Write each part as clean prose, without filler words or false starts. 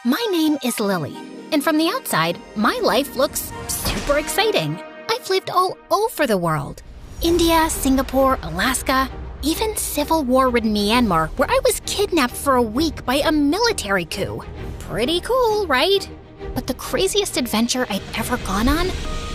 My name is Lily, and from the outside, my life looks super exciting. I've lived all over the world. India, Singapore, Alaska, even civil war-ridden Myanmar, where I was kidnapped for a week by a military coup. Pretty cool, right? But the craziest adventure I'd ever gone on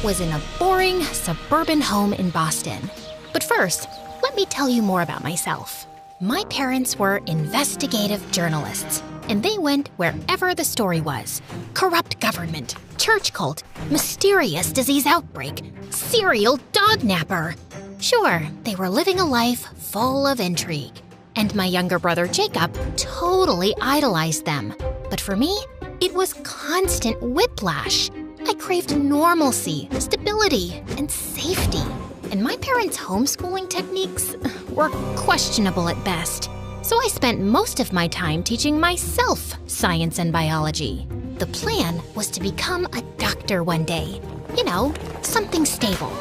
was in a boring suburban home in Boston. But first, let me tell you more about myself. My parents were investigative journalists, and they went wherever the story was. Corrupt government, church cult, mysterious disease outbreak, serial dog napper. Sure, they were living a life full of intrigue. And my younger brother Jacob totally idolized them. But for me, it was constant whiplash. I craved normalcy, stability, and safety. And my parents' homeschooling techniques were questionable at best. So I spent most of my time teaching myself science and biology. The plan was to become a doctor one day. You know, something stable.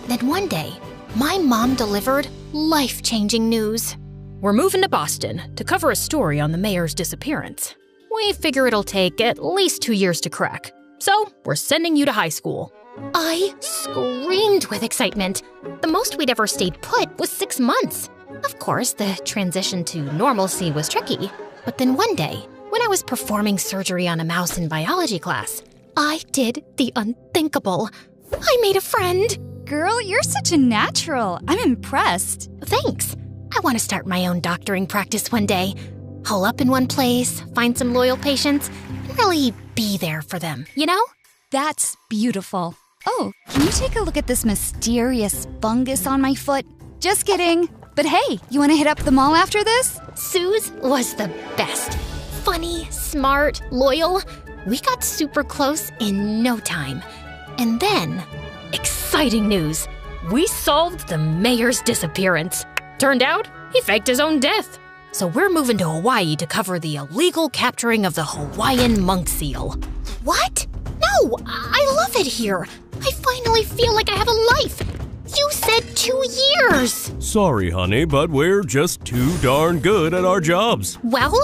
Then one day, my mom delivered life-changing news. We're moving to Boston to cover a story on the mayor's disappearance. We figure it'll take at least 2 years to crack. So we're sending you to high school. I screamed with excitement. The most we'd ever stayed put was 6 months. Of course, the transition to normalcy was tricky. But then one day, when I was performing surgery on a mouse in biology class, I did the unthinkable. I made a friend. Girl, you're such a natural. I'm impressed. Thanks. I want to start my own doctoring practice one day. Hole up in one place, find some loyal patients, and really be there for them, you know? That's beautiful. Oh, can you take a look at this mysterious fungus on my foot? Just kidding. But hey, you want to hit up the mall after this? Suze was the best. Funny, smart, loyal. We got super close in no time. And then, exciting news. We solved the mayor's disappearance. Turned out, he faked his own death. So we're moving to Hawaii to cover the illegal capturing of the Hawaiian monk seal. What? No, I love it here. I finally feel like I have a life. You said 2 years. Sorry, honey, but we're just too darn good at our jobs. Well,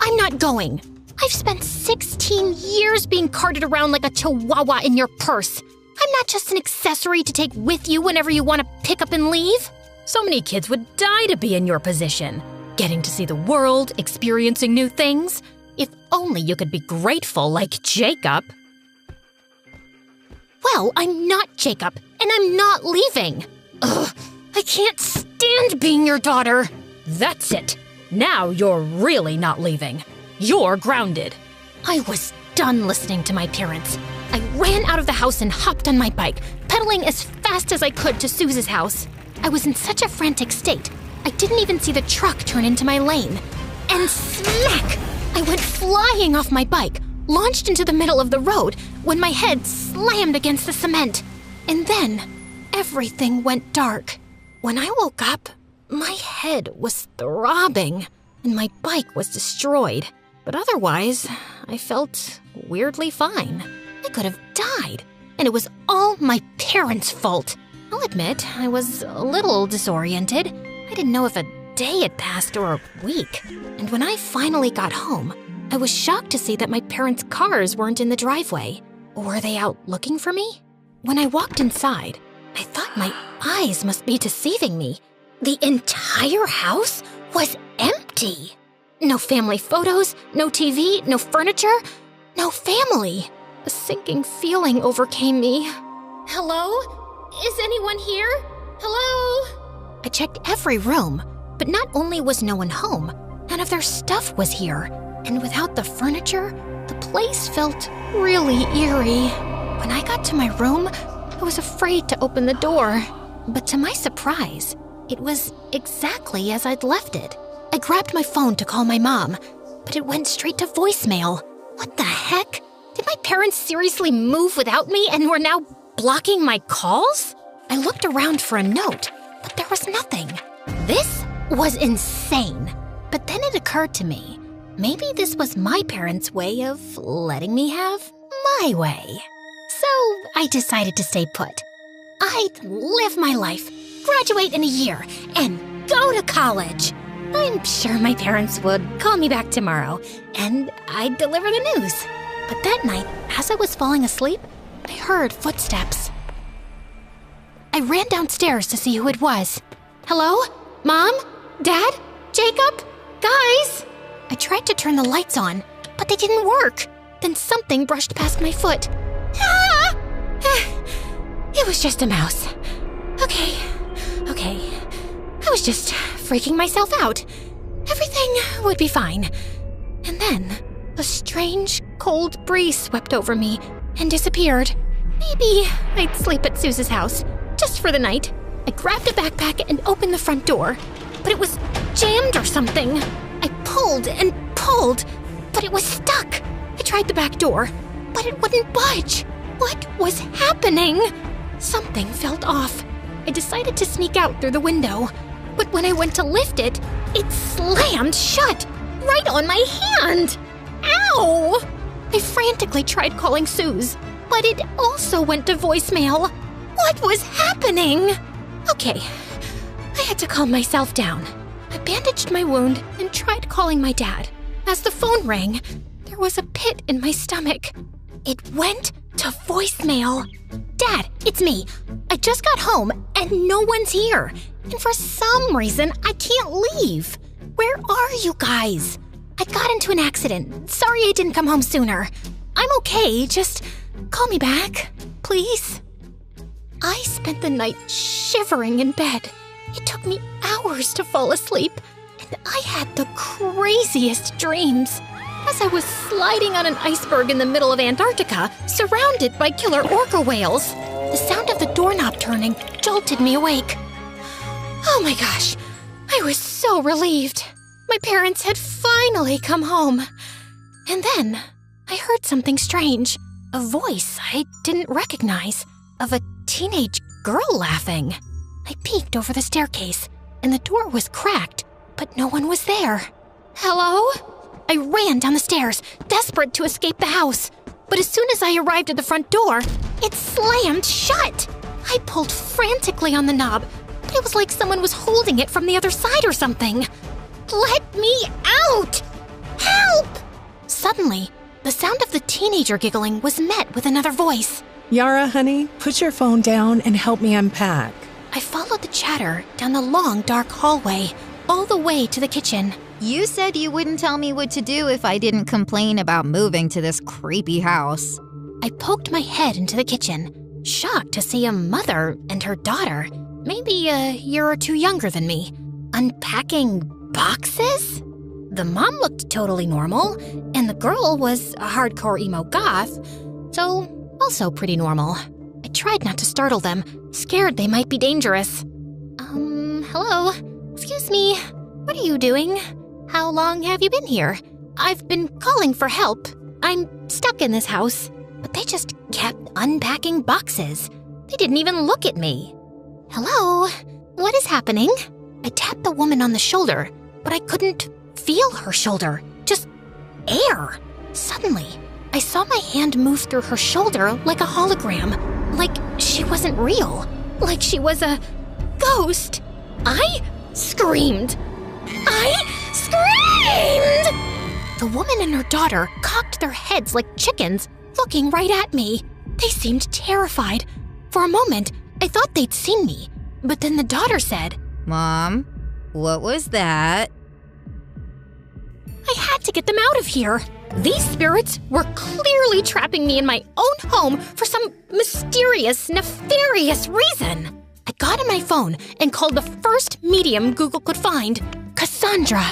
I'm not going. I've spent 16 years being carted around like a chihuahua in your purse. I'm not just an accessory to take with you whenever you want to pick up and leave. So many kids would die to be in your position. Getting to see the world, experiencing new things. If only you could be grateful like Jacob. Well, I'm not Jacob, and I'm not leaving. Ugh, I can't stand being your daughter. That's it. Now you're really not leaving. You're grounded. I was done listening to my parents. I ran out of the house and hopped on my bike, pedaling as fast as I could to Suze's house. I was in such a frantic state, I didn't even see the truck turn into my lane. And smack! I went flying off my bike, launched into the middle of the road when my head slammed against the cement. And then, everything went dark. When I woke up, my head was throbbing, and my bike was destroyed. But otherwise, I felt weirdly fine. I could have died, and it was all my parents' fault. I'll admit, I was a little disoriented. I didn't know if a day had passed or a week. And when I finally got home, I was shocked to see that my parents' cars weren't in the driveway. Were they out looking for me? When I walked inside, I thought my eyes must be deceiving me. The entire house was empty. No family photos, no TV, no furniture, no family. A sinking feeling overcame me. Hello? Is anyone here? Hello? I checked every room, but not only was no one home, none of their stuff was here. And without the furniture, the place felt really eerie. When I got to my room, I was afraid to open the door. But to my surprise, it was exactly as I'd left it. I grabbed my phone to call my mom, but it went straight to voicemail. What the heck? Did my parents seriously move without me and were now blocking my calls? I looked around for a note, but there was nothing. This was insane. But then it occurred to me, maybe this was my parents' way of letting me have my way. So I decided to stay put. I'd live my life, graduate in a year, and go to college. I'm sure my parents would call me back tomorrow, and I'd deliver the news. But that night, as I was falling asleep, I heard footsteps. I ran downstairs to see who it was. Hello? Mom? Dad? Jacob? Guys? I tried to turn the lights on, but they didn't work. Then something brushed past my foot. Ah! It was just a mouse. Okay. I was just freaking myself out. Everything would be fine. And then, a strange, cold breeze swept over me and disappeared. Maybe I'd sleep at Suze's house, just for the night. I grabbed a backpack and opened the front door, but it was jammed or something. I pulled and pulled, but it was stuck. I tried the back door, but it wouldn't budge. What was happening? Something felt off. I decided to sneak out through the window, but when I went to lift it, it slammed shut, right on my hand. Ow! I frantically tried calling Suze, but it also went to voicemail. What was happening? Okay, I had to calm myself down. I bandaged my wound and tried calling my dad. As the phone rang, there was a pit in my stomach. It went to voicemail. Dad, it's me. I just got home and no one's here. And for some reason, I can't leave. Where are you guys? I got into an accident. Sorry I didn't come home sooner. I'm okay, just call me back, please. I spent the night shivering in bed. It took me hours to fall asleep, and I had the craziest dreams. As I was sliding on an iceberg in the middle of Antarctica, surrounded by killer orca whales, the sound of the doorknob turning jolted me awake. Oh my gosh, I was so relieved. My parents had finally come home. And then I heard something strange, a voice I didn't recognize, of a teenage girl laughing. I peeked over the staircase, and the door was cracked, but no one was there. Hello? I ran down the stairs, desperate to escape the house. But as soon as I arrived at the front door, it slammed shut. I pulled frantically on the knob, but it was like someone was holding it from the other side or something. Let me out! Help! Suddenly, the sound of the teenager giggling was met with another voice. Yara, honey, put your phone down and help me unpack. I followed the chatter down the long, dark hallway, all the way to the kitchen. You said you wouldn't tell me what to do if I didn't complain about moving to this creepy house. I poked my head into the kitchen, shocked to see a mother and her daughter, maybe a year or two younger than me, unpacking boxes? The mom looked totally normal, and the girl was a hardcore emo goth, so also pretty normal. I tried not to startle them, scared they might be dangerous. Hello? Excuse me, what are you doing? How long have you been here? I've been calling for help. I'm stuck in this house, but they just kept unpacking boxes. They didn't even look at me. Hello? What is happening? I tapped the woman on the shoulder, but I couldn't feel her shoulder, just air. Suddenly, I saw my hand move through her shoulder like a hologram, like she wasn't real, like she was a ghost. I screamed. The woman and her daughter cocked their heads like chickens, looking right at me. They seemed terrified. For a moment, I thought they'd seen me, but then the daughter said, Mom, what was that? I had to get them out of here. These spirits were clearly trapping me in my own home for some mysterious, nefarious reason. I got on my phone and called the first medium Google could find, Cassandra.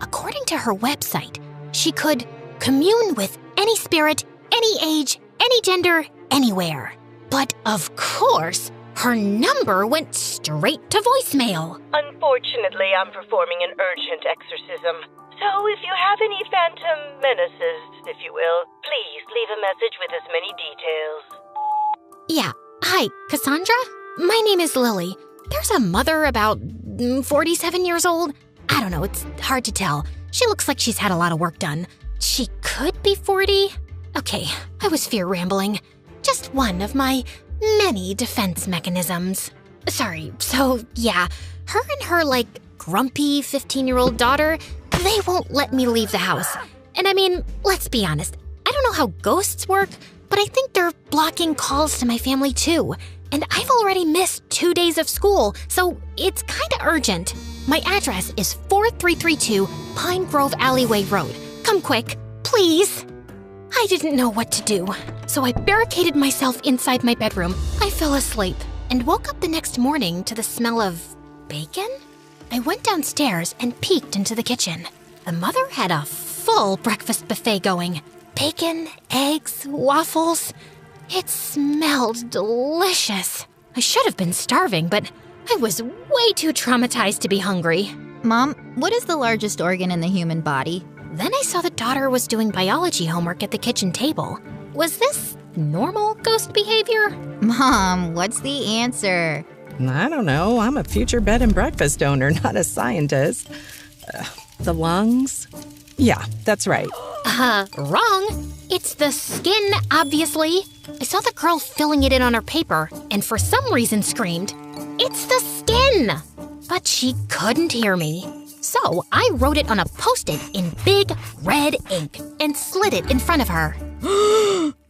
According to her website, she could commune with any spirit, any age, any gender, anywhere. But of course, her number went straight to voicemail. Unfortunately, I'm performing an urgent exorcism. So if you have any phantom menaces, if you will, please leave a message with as many details. Yeah, hi, Cassandra? My name is Lily. There's a mother about 47 years old. I don't know, it's hard to tell. She looks like she's had a lot of work done. She could be 40? Okay, I was fear rambling. Just one of my many defense mechanisms. Sorry, so yeah, her and her, grumpy 15-year-old daughter, they won't let me leave the house. And I mean, let's be honest, I don't know how ghosts work, but I think they're blocking calls to my family too. And I've already missed 2 days of school, so it's kinda urgent. My address is 4332 Pine Grove Alleyway Road. Come quick, please. I didn't know what to do, so I barricaded myself inside my bedroom. I fell asleep and woke up the next morning to the smell of bacon? I went downstairs and peeked into the kitchen. The mother had a full breakfast buffet going. Bacon, eggs, waffles. It smelled delicious. I should have been starving, but I was way too traumatized to be hungry. Mom, what is the largest organ in the human body? Then I saw the daughter was doing biology homework at the kitchen table. Was this normal ghost behavior? Mom, what's the answer? I don't know. I'm a future bed and breakfast owner, not a scientist. The lungs? Yeah, that's right. Wrong. It's the skin, obviously. I saw the girl filling it in on her paper, and for some reason screamed, "It's the skin!" But she couldn't hear me. So I wrote it on a Post-it in big red ink and slid it in front of her.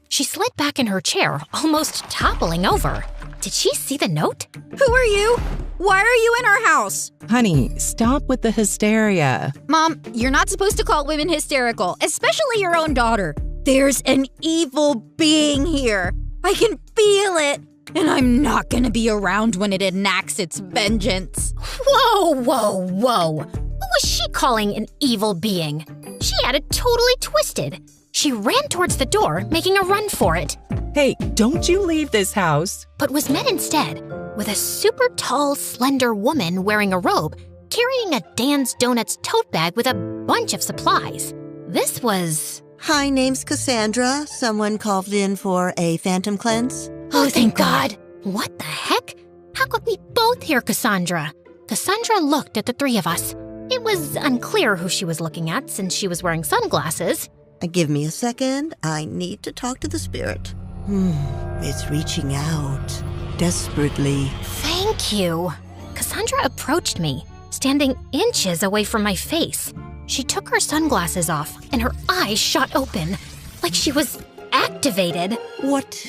She slid back in her chair, almost toppling over. Did she see the note? Who are you? Why are you in our house? Honey, stop with the hysteria. Mom, you're not supposed to call women hysterical, especially your own daughter. There's an evil being here. I can feel it, and I'm not gonna be around when it enacts its vengeance. Whoa, whoa, whoa. Who was she calling an evil being? She had it totally twisted. She ran towards the door, making a run for it. Hey, don't you leave this house. But was met instead with a super tall, slender woman wearing a robe, carrying a Dan's Donuts tote bag with a bunch of supplies. This was... Hi, name's Cassandra. Someone called in for a phantom cleanse. Oh, thank God. What the heck? How could we both hear Cassandra? Cassandra looked at the three of us. It was unclear who she was looking at since she was wearing sunglasses. Give me a second. I need to talk to the spirit. It's reaching out desperately. Thank you. Cassandra approached me, standing inches away from my face. She took her sunglasses off, and her eyes shot open, like she was activated. What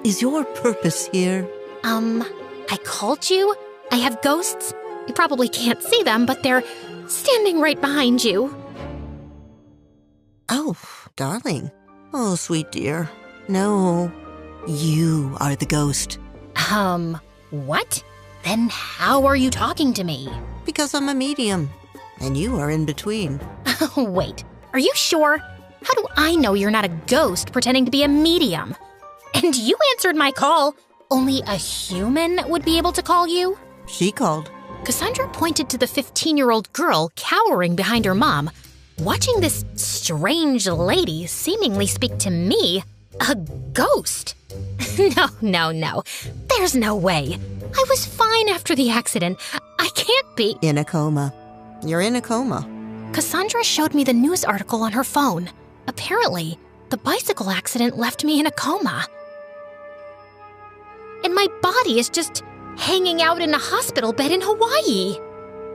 is your purpose here? I called you. I have ghosts. You probably can't see them, but they're standing right behind you. Oh, darling. Oh, sweet dear. No, you are the ghost. What? Then how are you talking to me? Because I'm a medium, and you are in between. Wait, are you sure? How do I know you're not a ghost pretending to be a medium? And you answered my call. Only a human would be able to call you? She called. Cassandra pointed to the 15-year-old girl cowering behind her mom, watching this strange lady seemingly speak to me, a ghost. No. There's no way. I was fine after the accident. I can't be. In a coma. You're in a coma. Cassandra showed me the news article on her phone. Apparently, the bicycle accident left me in a coma. And my body is just hanging out in a hospital bed in Hawaii.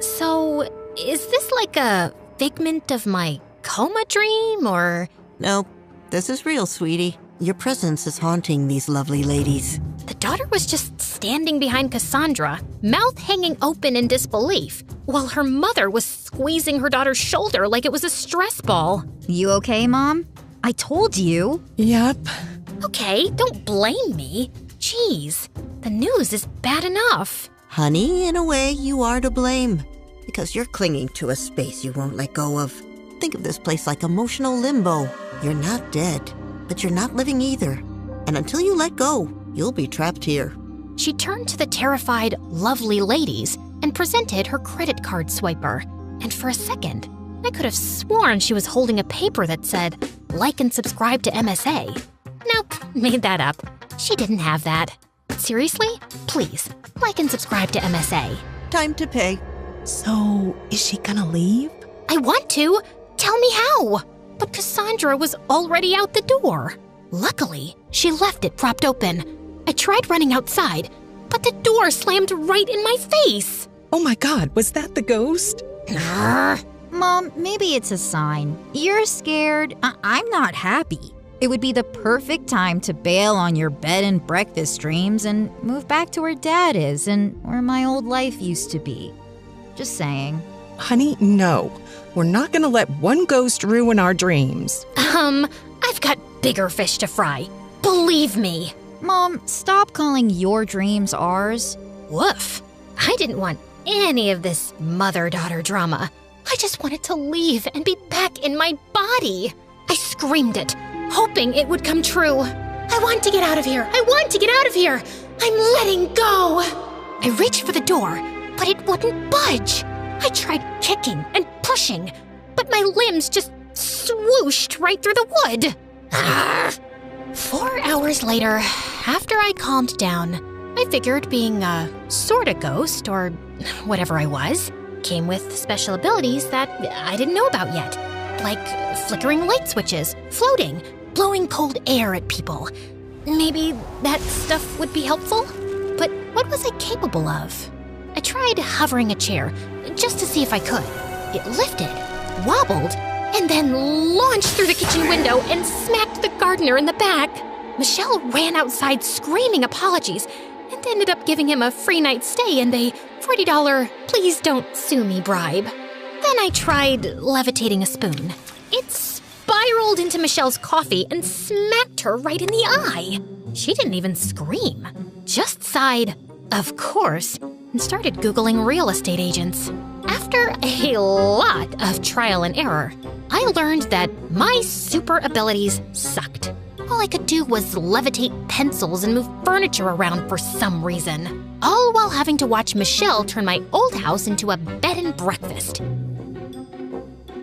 So, is this like a figment of my coma dream, or? Nope, this is real, sweetie. Your presence is haunting these lovely ladies. The daughter was just standing behind Cassandra, mouth hanging open in disbelief, while her mother was squeezing her daughter's shoulder like it was a stress ball. You okay, Mom? I told you. Yep. Okay, don't blame me. Jeez, the news is bad enough. Honey, in a way, you are to blame. Because you're clinging to a space you won't let go of. Think of this place like emotional limbo. You're not dead, but you're not living either. And until you let go, you'll be trapped here. She turned to the terrified, lovely ladies and presented her credit card swiper. And for a second, I could have sworn she was holding a paper that said, "Like and subscribe to MSA." Nope, made that up. She didn't have that. Seriously? Please, like and subscribe to MSA. Time to pay. So, is she gonna leave? I want to. Tell me how. But Cassandra was already out the door. Luckily, she left it propped open. I tried running outside, but the door slammed right in my face. Oh my God, was that the ghost? Mom, maybe it's a sign. You're scared. I'm not happy. It would be the perfect time to bail on your bed and breakfast dreams and move back to where Dad is and where my old life used to be. Just saying. Honey, no. We're not going to let one ghost ruin our dreams. I've got bigger fish to fry. Believe me. Mom, stop calling your dreams ours. Woof. I didn't want any of this mother-daughter drama. I just wanted to leave and be back in my body. I screamed it, hoping it would come true. I want to get out of here. I want to get out of here. I'm letting go. I reached for the door, but it wouldn't budge. I tried kicking and pushing, but my limbs just swooshed right through the wood. 4 hours later, after I calmed down, I figured being a sorta ghost, or whatever I was, came with special abilities that I didn't know about yet. Like flickering light switches, floating, blowing cold air at people. Maybe that stuff would be helpful? But what was I capable of? I tried hovering a chair, just to see if I could. It lifted, wobbled, and then launched through the kitchen window and smacked the gardener in the back. Michelle ran outside screaming apologies and ended up giving him a free night stay and a $40 please don't sue me bribe. Then I tried levitating a spoon. It spiraled into Michelle's coffee and smacked her right in the eye. She didn't even scream, just sighed, of course, and started Googling real estate agents. After a lot of trial and error, I learned that my super abilities sucked. All I could do was levitate pencils and move furniture around for some reason, all while having to watch Michelle turn my old house into a bed and breakfast.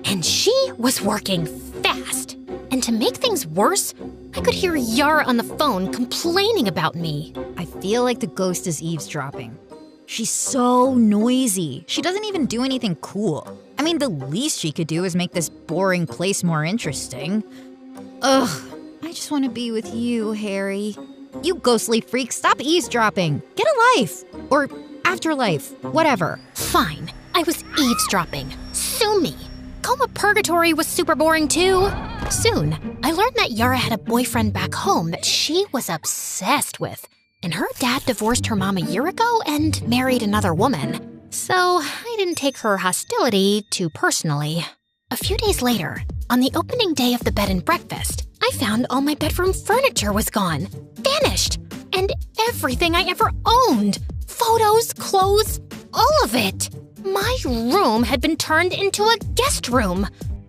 And she was working fast. And to make things worse, I could hear Yara on the phone complaining about me. I feel like the ghost is eavesdropping. She's so noisy. She doesn't even do anything cool. I mean, the least she could do is make this boring place more interesting. Ugh, I just want to be with you, Harry. You ghostly freak, stop eavesdropping. Get a life. Or afterlife, whatever. Fine, I was eavesdropping. Sue me. Coma Purgatory was super boring too. Soon, I learned that Yara had a boyfriend back home that she was obsessed with. And her dad divorced her mom a year ago and married another woman. So I didn't take her hostility too personally. A few days later, on the opening day of the bed and breakfast, I found all my bedroom furniture was gone, vanished, and everything I ever owned. Photos, clothes, all of it. My room had been turned into a guest room.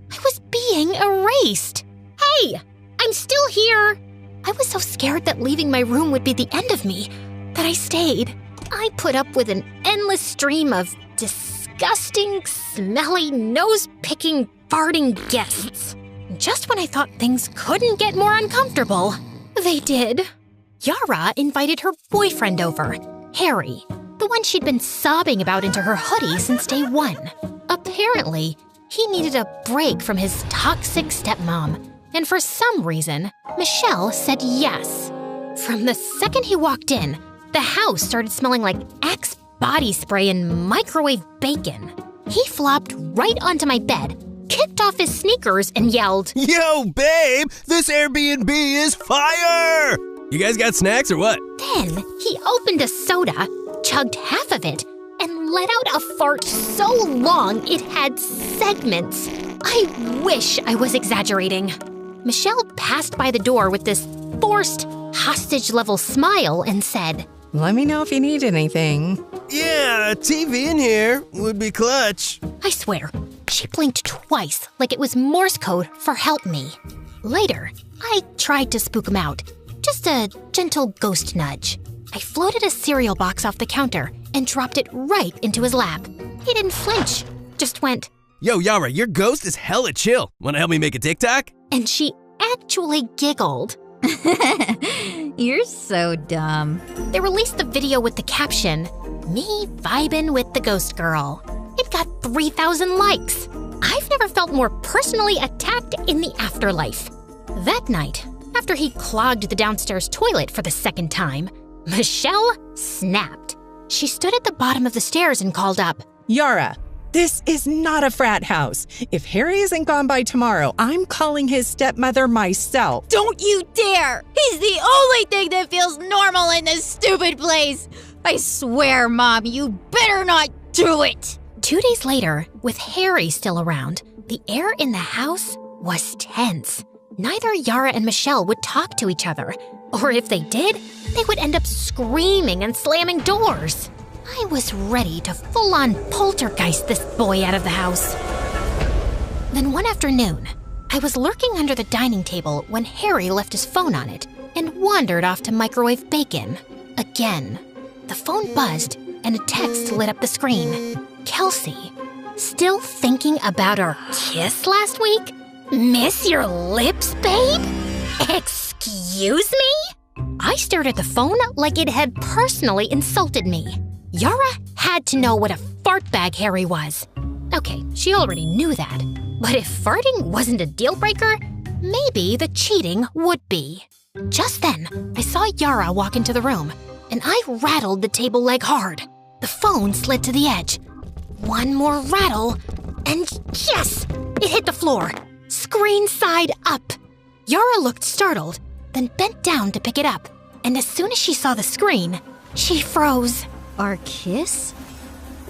I was being erased. Hey, I'm still here. I was so scared that leaving my room would be the end of me that I stayed. I put up with an endless stream of disgusting, smelly, nose-picking, farting guests. Just when I thought things couldn't get more uncomfortable, they did. Yara invited her boyfriend over, Harry, the one she'd been sobbing about into her hoodie since day one. Apparently, he needed a break from his toxic stepmom, and for some reason, Michelle said yes. From the second he walked in, the house started smelling like Axe body spray and microwave bacon. He flopped right onto my bed, kicked off his sneakers, and yelled, Yo, babe, this Airbnb is fire! You guys got snacks or what? Then he opened a soda, chugged half of it, and let out a fart so long it had segments. I wish I was exaggerating. Michelle passed by the door with this forced, hostage-level smile and said, Let me know if you need anything. Yeah, a TV in here would be clutch. I swear, she blinked twice like it was Morse code for help me. Later, I tried to spook him out. Just a gentle ghost nudge. I floated a cereal box off the counter and dropped it right into his lap. He didn't flinch, just went, Yo, Yara, your ghost is hella chill. Wanna help me make a TikTok? And she actually giggled. You're so dumb. They released the video with the caption, Me vibin' with the ghost girl. It got 3,000 likes. I've never felt more personally attacked in the afterlife. That night, after he clogged the downstairs toilet for the second time, Michelle snapped. She stood at the bottom of the stairs and called up, Yara, this is not a frat house. If Harry isn't gone by tomorrow, I'm calling his stepmother myself. Don't you dare! He's the only thing that feels normal in this stupid place! I swear, Mom, you better not do it! 2 days later, with Harry still around, the air in the house was tense. Neither Yara and Michelle would talk to each other, or if they did, they would end up screaming and slamming doors. I was ready to full-on poltergeist this boy out of the house. Then one afternoon, I was lurking under the dining table when Harry left his phone on it and wandered off to microwave bacon. Again, the phone buzzed and a text lit up the screen. Kelsey, still thinking about our kiss last week? Miss your lips, babe? Excuse me? I stared at the phone like it had personally insulted me. Yara had to know what a fart bag Harry was. Okay, she already knew that. But if farting wasn't a deal breaker, maybe the cheating would be. Just then, I saw Yara walk into the room, and I rattled the table leg hard. The phone slid to the edge. One more rattle, and yes! It hit the floor, screen side up. Yara looked startled, then bent down to pick it up. And as soon as she saw the screen, she froze. Our kiss?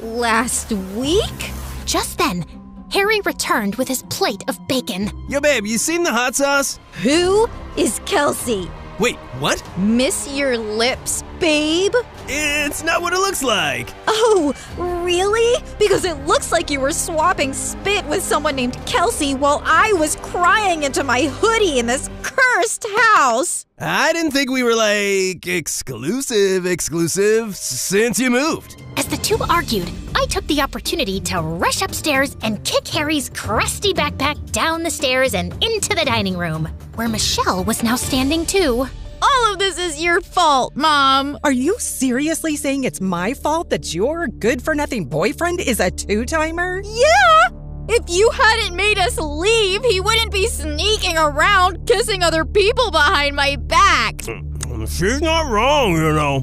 Last week? Just then, Harry returned with his plate of bacon. Yo, babe, you seen the hot sauce? Who is Kelsey? Wait, what? Miss your lips, babe? It's not what it looks like. Oh, really? Because it looks like you were swapping spit with someone named Kelsey while I was crying into my hoodie in this cursed house. I didn't think we were like exclusive since you moved. As the two argued, I took the opportunity to rush upstairs and kick Harry's crusty backpack down the stairs and into the dining room, where Michelle was now standing too. All of this is your fault, Mom. Are you seriously saying it's my fault that your good-for-nothing boyfriend is a two-timer? Yeah! If you hadn't made us leave, he wouldn't be sneaking around kissing other people behind my back. She's not wrong, you know.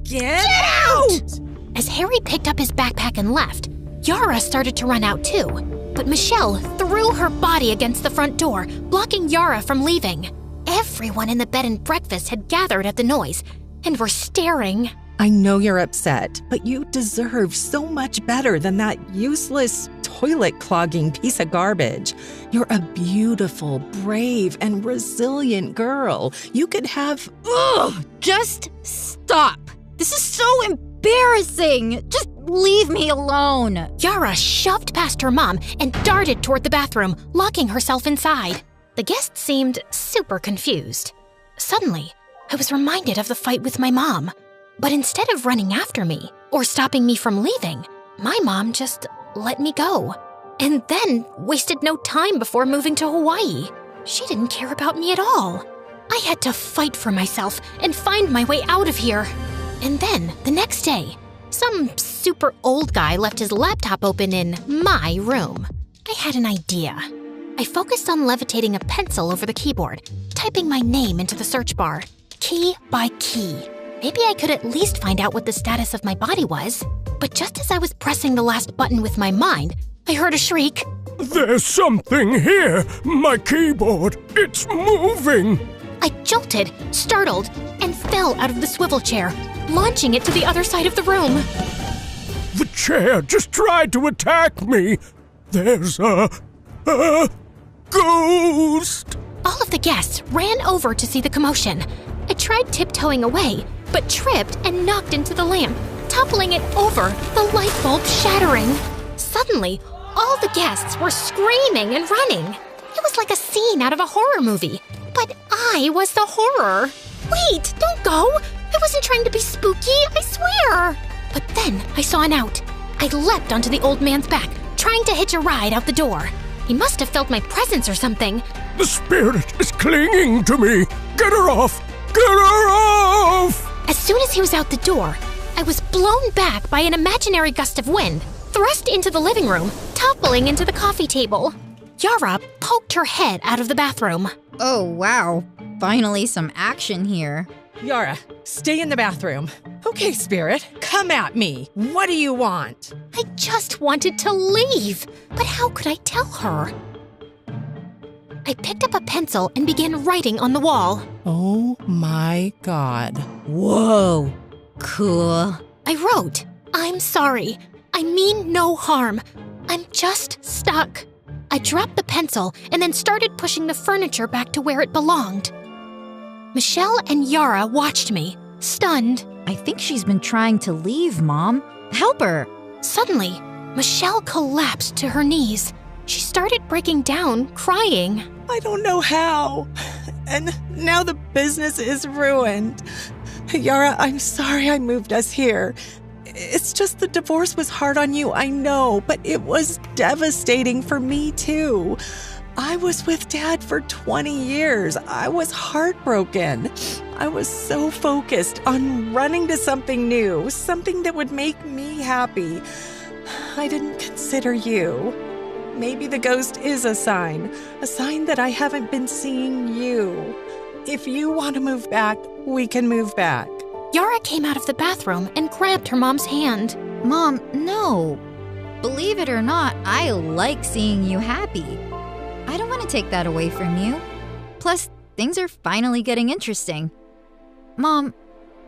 Get out! As Harry picked up his backpack and left, Yara started to run out too. But Michelle threw her body against the front door, blocking Yara from leaving. Everyone in the bed and breakfast had gathered at the noise and were staring. I know you're upset, but you deserve so much better than that useless, toilet-clogging piece of garbage. You're a beautiful, brave, and resilient girl. You could have... Ugh! Just stop. This is so embarrassing. Just leave me alone. Yara shoved past her mom and darted toward the bathroom, locking herself inside. The guest seemed super confused. Suddenly, I was reminded of the fight with my mom. But instead of running after me or stopping me from leaving, my mom just let me go. And then wasted no time before moving to Hawaii. She didn't care about me at all. I had to fight for myself and find my way out of here. And then, the next day, some super old guy left his laptop open in my room. I had an idea. I focused on levitating a pencil over the keyboard, typing my name into the search bar, key by key. Maybe I could at least find out what the status of my body was. But just as I was pressing the last button with my mind, I heard a shriek. There's something here! My keyboard! It's moving! I jolted, startled, and fell out of the swivel chair, launching it to the other side of the room. The chair just tried to attack me! There's a ghost! All of the guests ran over to see the commotion. I tried tiptoeing away, but tripped and knocked into the lamp, toppling it over, the light bulb shattering. Suddenly, all the guests were screaming and running. It was like a scene out of a horror movie, but I was the horror. Wait, don't go! I wasn't trying to be spooky, I swear! But then I saw an out. I leapt onto the old man's back, trying to hitch a ride out the door. He must have felt my presence or something. The spirit is clinging to me! Get her off! Get her off! As soon as he was out the door, I was blown back by an imaginary gust of wind, thrust into the living room, toppling into the coffee table. Yara poked her head out of the bathroom. Oh, wow. Finally some action here. Yara, stay in the bathroom. Okay, Spirit, come at me. What do you want? I just wanted to leave, but how could I tell her? I picked up a pencil and began writing on the wall. Oh my God. Whoa. Cool. I wrote, "I'm sorry. I mean no harm. I'm just stuck." I dropped the pencil and then started pushing the furniture back to where it belonged. Michelle and Yara watched me, stunned. I think she's been trying to leave, Mom. Help her. Suddenly, Michelle collapsed to her knees. She started breaking down, crying. I don't know how. And now the business is ruined. Yara, I'm sorry I moved us here. It's just the divorce was hard on you, I know, but it was devastating for me too. I was with Dad for 20 years. I was heartbroken. I was so focused on running to something new, something that would make me happy. I didn't consider you. Maybe the ghost is a sign that I haven't been seeing you. If you want to move back, we can move back. Yara came out of the bathroom and grabbed her mom's hand. Mom, no. Believe it or not, I like seeing you happy. I don't want to take that away from you. Plus, things are finally getting interesting. Mom,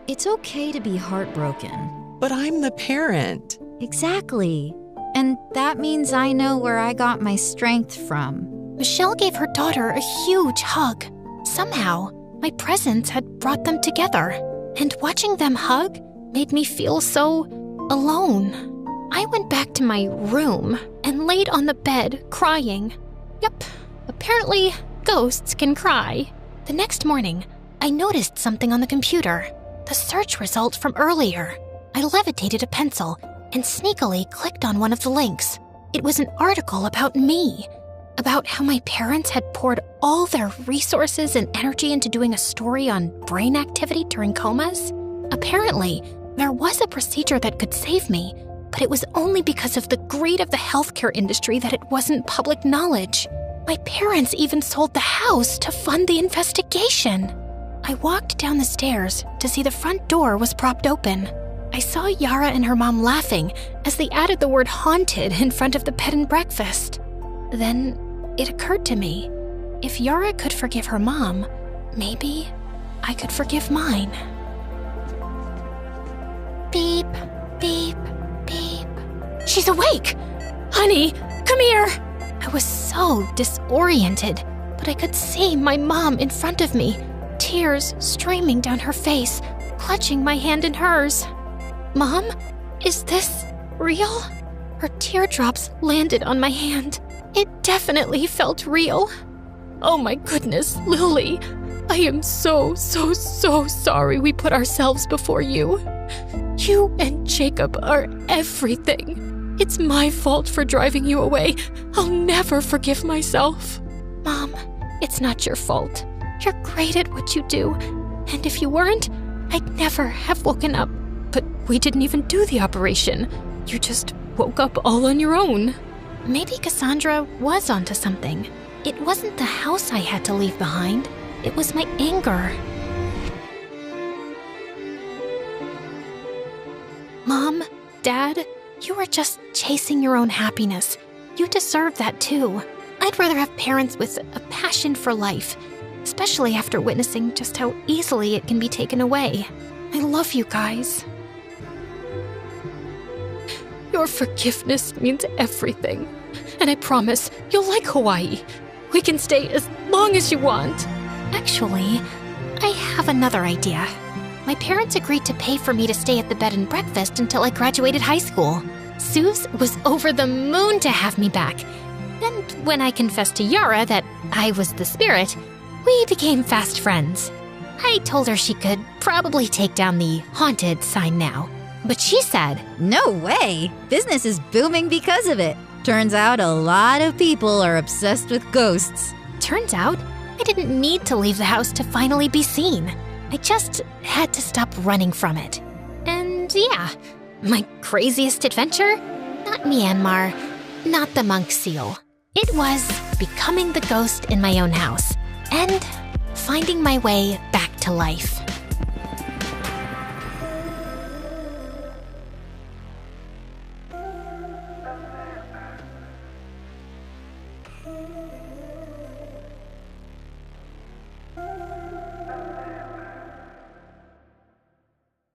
it's okay to be heartbroken. But I'm the parent. Exactly. And that means I know where I got my strength from. Michelle gave her daughter a huge hug. Somehow, my presence had brought them together. And watching them hug made me feel so alone. I went back to my room and laid on the bed crying. Yep, apparently ghosts can cry. The next morning, I noticed something on the computer. The search result from earlier. I levitated a pencil and sneakily clicked on one of the links. It was an article about me, about how my parents had poured all their resources and energy into doing a story on brain activity during comas. Apparently, there was a procedure that could save me, but it was only because of the greed of the healthcare industry that it wasn't public knowledge. My parents even sold the house to fund the investigation. I walked down the stairs to see the front door was propped open. I saw Yara and her mom laughing as they added the word haunted in front of the bed and breakfast. Then it occurred to me, if Yara could forgive her mom, maybe I could forgive mine. Beep, beep, beep. She's awake! Honey, come here! I was so disoriented, but I could see my mom in front of me, tears streaming down her face, clutching my hand in hers. Mom, is this real? Her teardrops landed on my hand. It definitely felt real. Oh my goodness, Lily. I am so sorry we put ourselves before you. You and Jacob are everything. It's my fault for driving you away. I'll never forgive myself. Mom, it's not your fault. You're great at what you do. And if you weren't, I'd never have woken up. But we didn't even do the operation. You just woke up all on your own. Maybe Cassandra was onto something. It wasn't the house I had to leave behind. It was my anger. Mom, Dad, you were just chasing your own happiness. You deserve that too. I'd rather have parents with a passion for life, especially after witnessing just how easily it can be taken away. I love you guys. Your forgiveness means everything. And I promise you'll like Hawaii. We can stay as long as you want. Actually, I have another idea. My parents agreed to pay for me to stay at the bed and breakfast until I graduated high school. Suze was over the moon to have me back. And when I confessed to Yara that I was the spirit, we became fast friends. I told her she could probably take down the haunted sign now. But she said, "No way! Business is booming because of it. Turns out a lot of people are obsessed with ghosts." Turns out, I didn't need to leave the house to finally be seen. I just had to stop running from it. And yeah, my craziest adventure? Not Myanmar, not the monk seal. It was becoming the ghost in my own house and finding my way back to life.